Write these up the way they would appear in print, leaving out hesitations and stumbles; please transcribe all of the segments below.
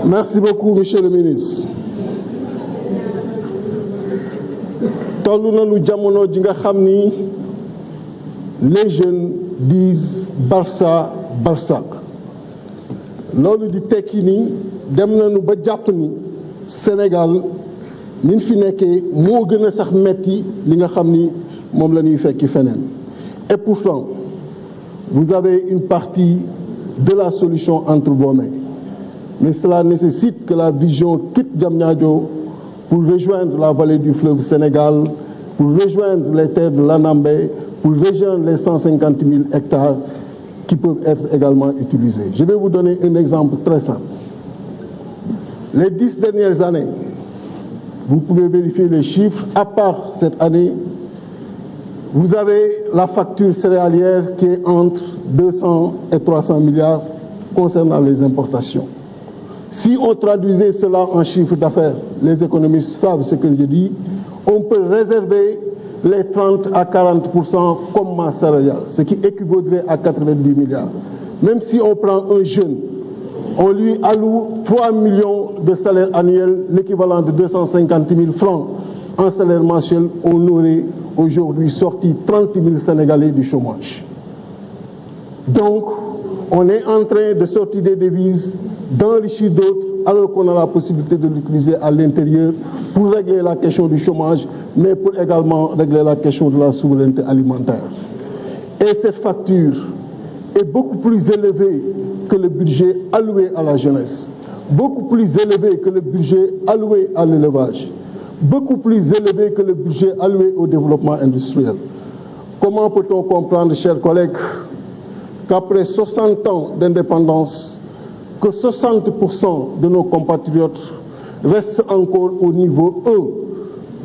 Merci beaucoup, monsieur le ministre. Tollu nañu jamono ji nga xam ni les jeunes disent Barça Barsac loolu di tekki ni dem nañu ba jàpp ni Sénégal niñ fi nekkee moo gën a sax metti li nga xam ni moom la ñuy fekki feneen. Et pourtant vous avez une partie de la solution entre vos mains. Mais cela nécessite que la vision quitte Diamniadio pour rejoindre la vallée du fleuve Sénégal, pour rejoindre les terres de l'Anambé, pour rejoindre les 150 000 hectares qui peuvent être également utilisés. Je vais vous donner un exemple très simple. Les 10 dernières années, vous pouvez vérifier les chiffres, à part cette année, vous avez la facture céréalière qui est entre 200 et 300 milliards concernant les importations. Si on traduisait cela en chiffre d'affaires, les économistes savent ce que je dis, on peut réserver les 30 à 40% comme masse salariale, ce qui équivaudrait à 90 milliards. Même si on prend un jeune, on lui alloue 3 millions de salaire annuel, l'équivalent de 250 000 francs en salaire mensuel, on aurait aujourd'hui sorti 30 000 Sénégalais du chômage. Donc, on est en train de sortir des devises, d'enrichir d'autres, alors qu'on a la possibilité de l'utiliser à l'intérieur pour régler la question du chômage, mais pour également régler la question de la souveraineté alimentaire. Et cette facture est beaucoup plus élevée que le budget alloué à la jeunesse, beaucoup plus élevé que le budget alloué à l'élevage, beaucoup plus élevé que le budget alloué au développement industriel. Comment peut-on comprendre, chers collègues, qu'après 60 ans d'indépendance, que 60% de nos compatriotes restent encore au niveau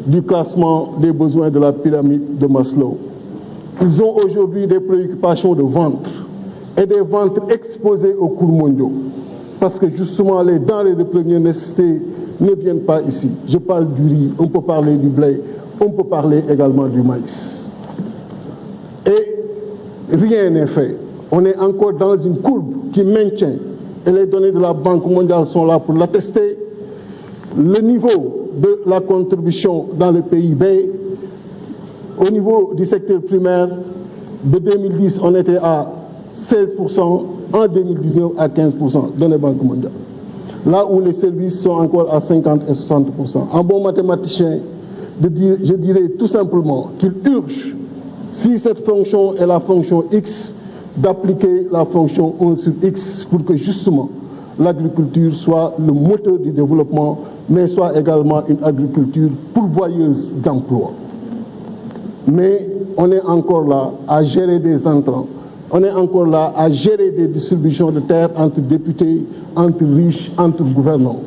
1 du classement des besoins de la pyramide de Maslow? Ils ont aujourd'hui des préoccupations de ventre et des ventres exposés aux cours mondiaux. Parce que justement, les denrées de première nécessité ne viennent pas ici. Je parle du riz, on peut parler du blé, on peut parler également du maïs. Et rien n'est fait. On est encore dans une courbe qui maintient, et les données de la Banque mondiale sont là pour l'attester, le niveau de la contribution dans le PIB. Au niveau du secteur primaire, de 2010, on était à 16%, en 2019 à 15% dans les banques mondiales. Là où les services sont encore à 50 et 60%. En bon mathématicien, je dirais tout simplement qu'il urge, si cette fonction est la fonction X, d'appliquer la fonction 1 sur X pour que justement l'agriculture soit le moteur du développement, mais soit également une agriculture pourvoyeuse d'emplois. Mais on est encore là à gérer des entrants, on est encore là à gérer des distributions de terres entre députés, entre riches, entre gouvernants.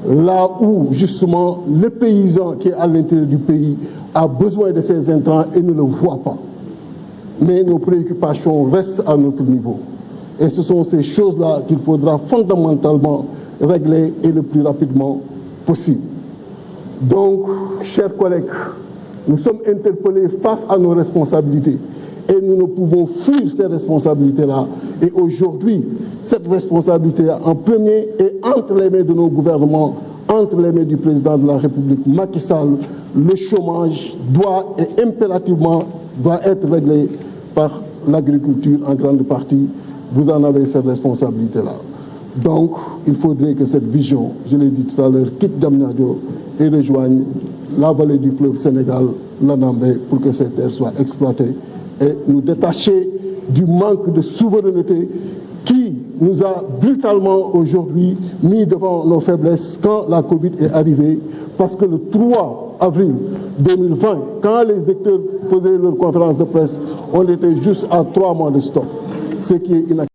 Là où justement le paysan qui est à l'intérieur du pays a besoin de ces intrants et ne le voit pas. Mais nos préoccupations restent à notre niveau. Et ce sont ces choses-là qu'il faudra fondamentalement régler et le plus rapidement possible. Donc, chers collègues, nous sommes interpellés face à nos responsabilités et nous ne pouvons fuir ces responsabilités-là. Et aujourd'hui, cette responsabilité en premier est entre les mains de nos gouvernements, entre les mains du président de la République, Macky Sall. Le chômage doit et impérativement doit être réglé par l'agriculture en grande partie. Vous en avez cette responsabilité-là. Donc, il faudrait que cette vision, je l'ai dit tout à l'heure, quitte Diamniadio et rejoigne la vallée du fleuve Sénégal, l'Anambé, pour que ces terres soient exploitées et nous détacher du manque de souveraineté qui nous a brutalement aujourd'hui mis devant nos faiblesses quand la Covid est arrivée. Parce que le 3 avril 2020, quand les acteurs faisaient leur conférence de presse, on était juste à 3 mois de stop, ce qui est inacceptable.